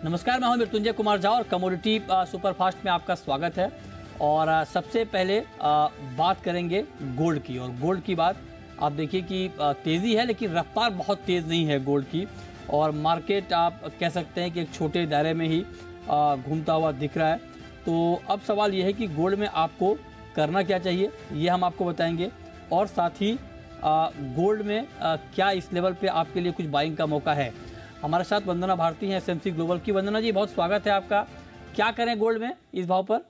नमस्कार, मैं हूं मृत्युंजय कुमार झा और कमोडिटी सुपरफास्ट में आपका स्वागत है। और सबसे पहले बात करेंगे गोल्ड की। और गोल्ड की बात आप देखिए कि तेज़ी है, लेकिन रफ्तार बहुत तेज़ नहीं है गोल्ड की। और मार्केट आप कह सकते हैं कि एक छोटे दायरे में ही घूमता हुआ दिख रहा है। तो अब सवाल यह है कि गोल्ड में आपको करना क्या चाहिए, ये हम आपको बताएंगे। और साथ ही गोल्ड में क्या इस लेवल पे आपके लिए कुछ बाइंग का मौका है। हमारे साथ वंदना भारती हैं एसएमसी ग्लोबल की। वंदना जी, बहुत स्वागत है आपका। क्या करें गोल्ड में इस भाव पर?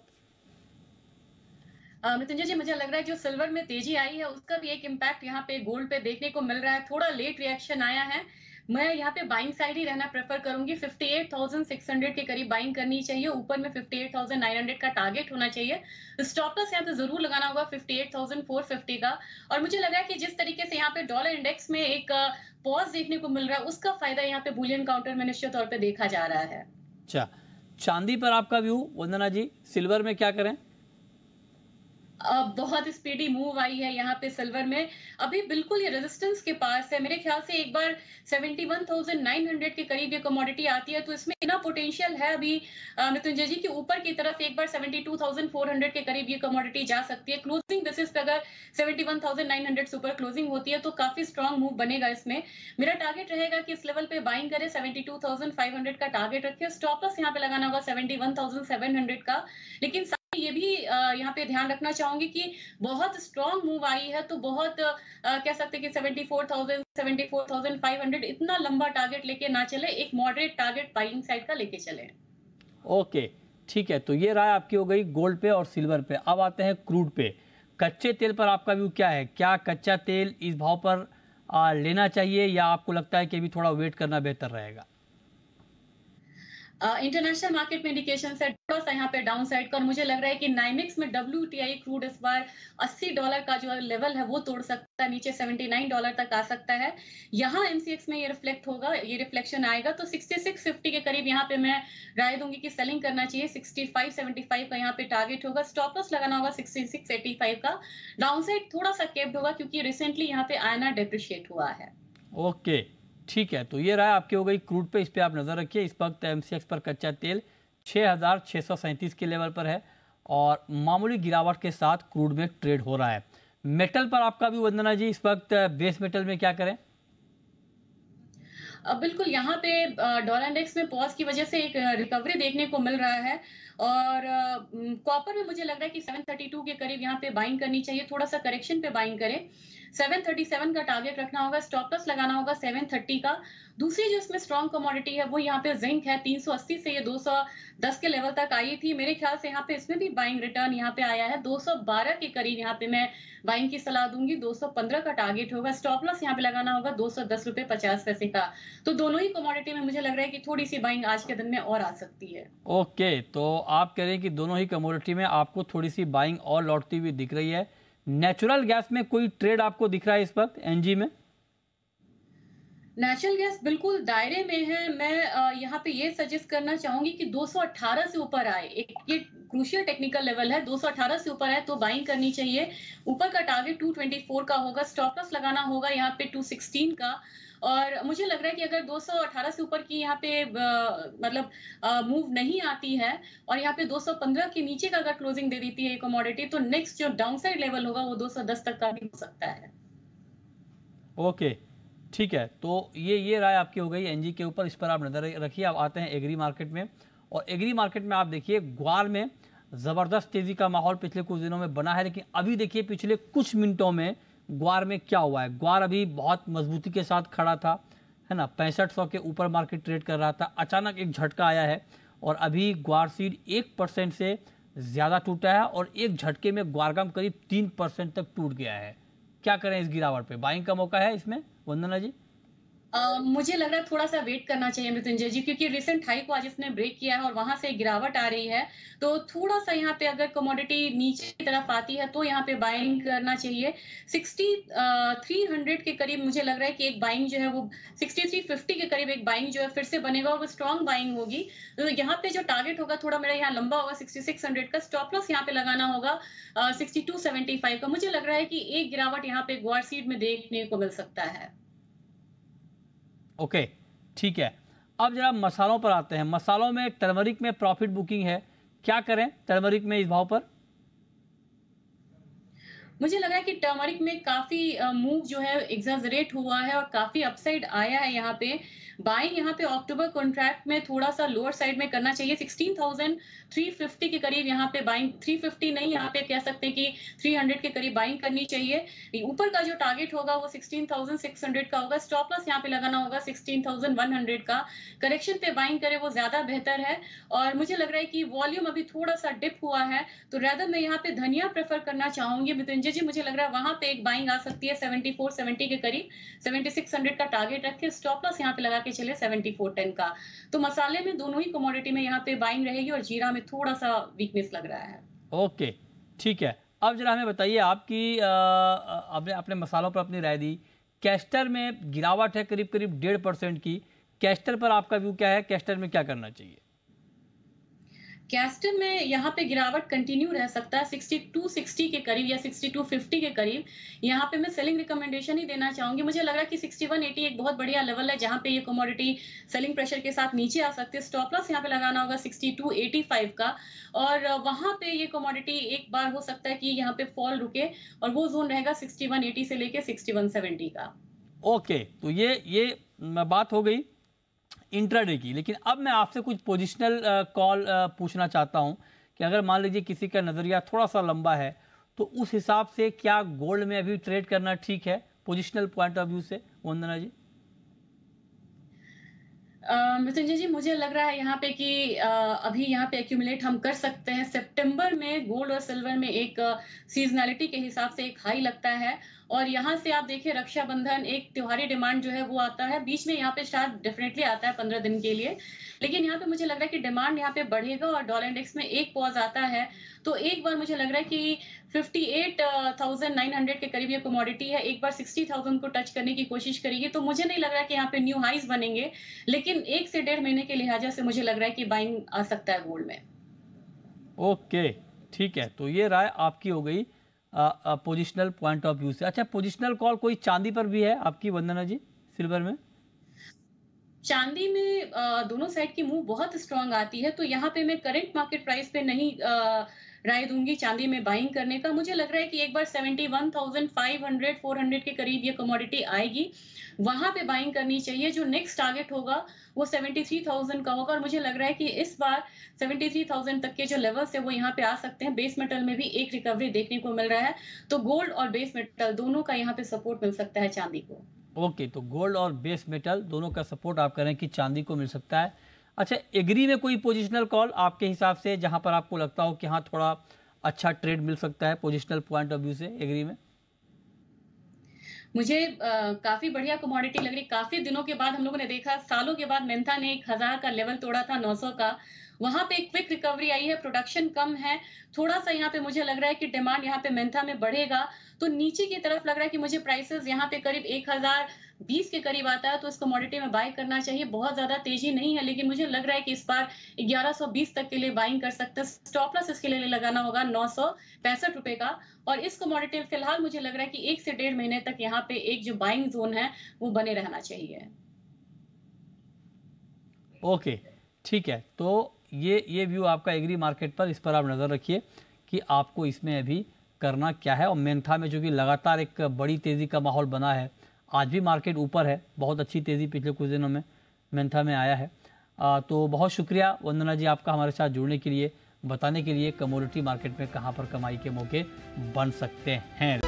मृत्युंजय जी, मुझे लग रहा है जो सिल्वर में तेजी आई है उसका भी एक इम्पैक्ट यहाँ पे गोल्ड पे देखने को मिल रहा है। थोड़ा लेट रिएक्शन आया है। मैं यहाँ पे बाइंग साइड ही रहना प्रेफर करूंगी। 58,600 के करीब बाइंग करनी चाहिए। ऊपर में 58,900 का टारगेट होना चाहिए। स्टॉप लॉस यहाँ पे जरूर लगाना होगा 58,450 का। और मुझे लग रहा है कि जिस तरीके से यहाँ पे डॉलर इंडेक्स में एक पॉज देखने को मिल रहा है, उसका फायदा यहाँ पे बुलियन काउंटर में निश्चित तौर पर देखा जा रहा है। अच्छा, चांदी पर आपका व्यू वंदना जी, सिल्वर में क्या करें? बहुत स्पीडी मूव आई है यहाँ पे सिल्वर में। अभी बिल्कुल ये रेजिस्टेंस के पास है। मेरे ख्याल से एक बार 71,900 के करीब ये कमोडिटी आती है तो इसमें इतना पोटेंशियल है अभी मृत्युंजय जी की ऊपर की तरफ एक बार 72,400 के करीब ये कमोडिटी जा सकती है। क्लोजिंग बेसिस पे अगर 71,900 सुपर क्लोजिंग होती है तो काफी स्ट्रांग मूव बनेगा इसमें। मेरा टारगेट रहेगा कि इस लेवल पे बाइंग करें। 72,500 का टारगेट रखिए। स्टॉप लॉस यहाँ पे लगाना होगा 71,700 का। लेकिन ये भी यहाँ पे ध्यान रखना चाहूंगी कि बहुत स्ट्रांग मूव आई है तो बहुत कह सकते हैं कि 74,000 74,500 इतना लंबा टारगेट लेके ना चले। एक मॉडरेट टारगेट बाइंग साइड का लेके चले। ओके, ठीक है। तो ये राय आपकी हो गई गोल्ड पे और सिल्वर पे। अब आते हैं क्रूड पे। कच्चे तेल पर आपका व्यू क्या है? क्या कच्चा तेल इस भाव पर लेना चाहिए, या आपको लगता है कि अभी थोड़ा वेट करना बेहतर रहेगा? इंटरनेशनल मार्केट में इंडिकेशन है थोड़ा सा यहाँ पे डाउन साइड का। और मुझे लग रहा है कि नाइमिक्स में WTI क्रूड इस बार $80 का जो लेवल है वो तोड़ सकता है। नीचे $79 तक आ सकता है। यहाँ MCX में ये रिफ्लेक्ट होगा, ये रिफ्लेक्शन आएगा तो 6650 के करीब यहाँ पे मैं राय दूंगी कि सेलिंग करना चाहिए। 6575 का यहाँ पे टारगेट होगा। स्टॉप लॉस लगाना होगा 6685 का। डाउन साइड थोड़ा सा केप्ड होगा क्योंकि रिसेंटली यहाँ पे INR डेप्रिशिएट हुआ है। ओके, ठीक है। तो ये राय आपकी हो गई क्रूड पे, इस पे आप नज़र रखिए। इस वक्त MCX पर कच्चा तेल 6,637 के लेवल पर है और मामूली गिरावट के साथ क्रूड में ट्रेड हो रहा है। मेटल पर आपका भी वंदना जी, इस वक्त बेस मेटल में क्या करें? बिल्कुल यहाँ पे डॉलर इंडेक्स में पॉज की वजह से एक रिकवरी देखने को मिल रहा है। और कॉपर में मुझे लग रहा है कि 732 के करीब यहाँ पे बाइंग करनी चाहिए। थोड़ा सा करेक्शन पे बाइंग करें। 737 का टारगेट रखना होगा। स्टॉप लॉस लगाना होगा 730 का। दूसरी जो इसमें स्ट्रॉन्ग कमोडिटी है वो यहाँ पे जिंक है। 380 से ये 210 के लेवल तक आई थी। मेरे ख्याल से यहाँ पे इसमें भी बाइंग रिटर्न यहाँ पे आया है। 212 के करीब यहाँ पे मैं बाइंग की सलाह दूंगी। 215 का टारगेट होगा। स्टॉप लॉस यहाँ पे लगाना होगा 210 रुपए 50 पैसे का। तो दोनों ही कमोडिटी में मुझे लग रहा है कि थोड़ी सी बाइंग आज के दिन में और आ सकती है। ओके, तो आप कह रहे हैं कि दोनों ही कमोडिटी में आपको थोड़ी सी बाइंग और लौटती हुई दिख रही है। नेचुरल गैस में कोई ट्रेड आपको दिख रहा है इस वक्त NG में? नेचुरल गैस बिल्कुल दायरे में है। मैं यहाँ पे ये सजेस्ट करना चाहूंगी कि 218 से ऊपर आए। एक ये क्रूशियल टेक्निकल लेवल है। 218 से ऊपर आए तो बाइंग करनी चाहिए। ऊपर का टारगेट 224 का होगा। स्टॉप लॉस लगाना होगा यहाँ पे 216 का। और मुझे लग रहा है कि अगर 218 से ऊपर की यहाँ पे मतलब मूव नहीं आती है और यहाँ पे 215 के नीचे का अगर क्लोजिंग दे देती है कमोडिटी तो नेक्स्ट जो डाउनसाइड लेवल होगा वो 210 तक का भी हो सकता है। ओके, ठीक है। तो ये राय आपकी हो गई NG के ऊपर, इस पर आप नजर रखिए। अब आते हैं एग्री मार्केट में। और एग्री मार्केट में आप देखिए ग्वार में जबरदस्त तेजी का माहौल पिछले कुछ दिनों में बना है, लेकिन अभी देखिए पिछले कुछ मिनटों में ग्वार में क्या हुआ है। ग्वार अभी बहुत मजबूती के साथ खड़ा था, है ना, 6500 के ऊपर मार्केट ट्रेड कर रहा था। अचानक एक झटका आया है और अभी ग्वार सीड 1% से ज्यादा टूटा है और एक झटके में ग्वारगाम करीब 3% तक टूट गया है। क्या करें इस गिरावट पे? बाइंग का मौका है इसमें वंदना जी? मुझे लग रहा है थोड़ा सा वेट करना चाहिए मृत्युंजय जी क्योंकि रिसेंट हाई को आज इसने ब्रेक किया है और वहां से गिरावट आ रही है। तो थोड़ा सा यहाँ पे अगर कमोडिटी नीचे की तरफ आती है तो यहाँ पे बाइंग करना चाहिए। 6300 के करीब मुझे लग रहा है कि एक बाइंग जो है वो 6350 के करीब एक बाइंग जो है फिर से बनेगा और वो स्ट्रॉन्ग बाइंग होगी। तो यहाँ पे जो टारगेट होगा थोड़ा मेरा यहाँ लंबा होगा 6600 का। स्टॉप लॉस यहाँ पे लगाना होगा 6275 का। मुझे लग रहा है कि एक गिरावट यहाँ पे ग्वार सीड में देखने को मिल सकता है। ओके, ठीक है। अब जरा मसालों पर आते हैं। मसालों में टर्मरिक में प्रॉफिट बुकिंग है, क्या करें टर्मरिक में इस भाव पर? मुझे लगा कि टर्मरिक में काफ़ी मूव जो है एक्ज़ैजरेट हुआ है और काफ़ी अपसाइड आया है यहाँ पे। बाइंग यहाँ पे अक्टूबर कॉन्ट्रैक्ट में थोड़ा-सा लोअर साइड में करना चाहिए। 16,350 के करीब यहाँ पे बाइंग, 350 नहीं, यहाँ पे कह सकते हैं कि 300 के करीब बाइंग करनी चाहिए। ऊपर का जो टारगेट होगा वो 16,600 का होगा। स्टॉप लॉस यहाँ पे लगाना होगा 16,100 का। करेक्शन पे बाइंग करें वो ज़्यादा बेहतर है और मुझे लग रहा है कि वॉल्यूम अभी थोड़ा-सा डिप हुआ है, तो रादर मैं यहाँ पे धनिया प्रेफ़र करना चाहूँगी। मृत्युंजय जी, मुझे लग रहा है वहाँ पे एक बाइंग आ सकती है 74-70 के करीब। 7600 का टारगेट रखें, स्टॉप लॉस यहाँ पे लगा के चले 7410 का। तो मसाले में दोनों ही कमोडिटी में यहाँ पे बाइंग रहेगी और जीरा में थोड़ा-सा वीकनेस लग रहा है। ओके, ठीक है। अब जरा हमें बताइए, आपकी आपने अपने मसालों पर अपनी राय दी। कैस्टर में गिरावट है करीब करीब 1.5% की। कैस्टर पर आपका व्यू क्या है? कैस्टर में क्या करना चाहिए? कैस्टर में यहाँ पे गिरावट कंटिन्यू रह सकता है 6260 के करीब या 6250 के करीब। यहाँ पे मैं सेलिंग रिकमेंडेशन ही देना चाहूंगी। मुझे लग रहा है कि 6180 एक बहुत बढ़िया लेवल है जहाँ पे ये कमोडिटी सेलिंग प्रेशर के साथ नीचे आ सकती है। स्टॉप लॉस यहाँ पे लगाना होगा 6285 का और वहां पे ये कमोडिटी एक बार हो सकता है कि यहाँ पे फॉल रुके और वो जोन रहेगा 6180 से लेके 6170 का। ओके, तो ये बात हो गई इंट्राडे की। लेकिन अब मैं आपसे कुछ पोजिशनल कॉल पूछना चाहता हूं कि अगर मान लीजिए किसी का नज़रिया थोड़ा सा लंबा है तो उस हिसाब से क्या गोल्ड में अभी ट्रेड करना ठीक है पोजिशनल पॉइंट ऑफ व्यू से? वंदना जी। मृत्युंजय जी, मुझे लग रहा है यहाँ पे कि अभी यहाँ पे एक्यूमुलेट हम कर सकते हैं। सितंबर में गोल्ड और सिल्वर में एक सीजनैलिटी के हिसाब से एक हाई लगता है और यहाँ से आप देखिए रक्षाबंधन एक त्योहारी डिमांड जो है वो आता है बीच में, यहाँ पे शायद डेफिनेटली आता है 15 दिन के लिए। लेकिन यहाँ पे मुझे लग रहा है कि डिमांड यहाँ पे बढ़ेगा और डॉलर इंडेक्स में एक पॉज आता है तो एक बार मुझे लग रहा है कि 58,900 के करीब ये कमोडिटी है, एक बार 60,000 को टच करने की कोशिश करेगी। तो मुझे नहीं लग रहा है कि यहाँ पे न्यू हाइज बनेंगे, लेकिन 1 से 1.5 महीने के लिहाजा से मुझे लग रहा है कि बाइंग आ सकता है गोल्ड में। ओके, ठीक है, तो ये राय आपकी हो गई पोजिशनल पॉइंट ऑफ व्यू से। अच्छा, पोजिशनल कॉल कोई चांदी पर भी है आपकी वंदना जी, सिल्वर में? चांदी में दोनों साइड की मूव बहुत स्ट्रांग आती है, तो यहाँ पे मैं करंट मार्केट प्राइस पे नहीं राय दूंगी चांदी में बाइंग करने का। मुझे लग रहा है कि एक बार 71,500 400 के करीब ये कमोडिटी आएगी, वहां पे बाइंग करनी चाहिए। जो नेक्स्ट टारगेट होगा वो 73,000 का होगा और मुझे लग रहा है कि इस बार 73,000 तक के जो लेवल्स है वो यहाँ पे आ सकते हैं। बेस मेटल में भी एक रिकवरी देखने को मिल रहा है, तो गोल्ड और बेस मेटल दोनों का यहाँ पे सपोर्ट मिल सकता है चांदी को। ओके, तो गोल्ड और बेस मेटल दोनों का सपोर्ट आप करें कि चांदी को मिल सकता है। अच्छा, एग्री में कोई पोजिशनल कॉल आपके हिसाब से जहां पर आपको लगता हो कि हाँ थोड़ा अच्छा ट्रेड मिल सकता है पोजिशनल पॉइंट ऑफ व्यू से एग्री में? मुझे काफी बढ़िया कमोडिटी लग रही। काफी दिनों के बाद हम लोगों ने देखा, सालों के बाद मेंथा ने 1000 का लेवल तोड़ा था, 900 का। वहां पे एक क्विक रिकवरी आई है, प्रोडक्शन कम है, थोड़ा सा यहाँ पे मुझे लग रहा है कि डिमांड यहाँ पे मेंथा में बढ़ेगा, तो नीचे की तरफ लग रहा है कि मुझे प्राइसेस यहाँ पे करीब 1020 के करीब आता है, तो इस कमोडिटी में बाय करना चाहिए। बहुत ज्यादा तेजी नहीं है, लेकिन मुझे लग रहा है कि इस बार 1120 तक के लिए बाइंग कर सकते हैं। स्टॉप लॉस इसके लिए लगाना होगा 965 रुपए का और इस कमोडिटी में फिलहाल मुझे लग रहा है कि 1 से 1.5 महीने तक यहाँ पे एक जो बाइंग जोन है वो बने रहना चाहिए। ओके, ठीक है, तो ये व्यू आपका एग्री मार्केट पर, इस पर आप नज़र रखिए कि आपको इसमें अभी करना क्या है। और मेंथा में जो कि लगातार एक बड़ी तेज़ी का माहौल बना है, आज भी मार्केट ऊपर है, बहुत अच्छी तेज़ी पिछले कुछ दिनों में मेंथा में आया है। तो बहुत शुक्रिया वंदना जी आपका हमारे साथ जुड़ने के लिए, बताने के लिए कमोडिटी मार्केट में कहाँ पर कमाई के मौके बन सकते हैं।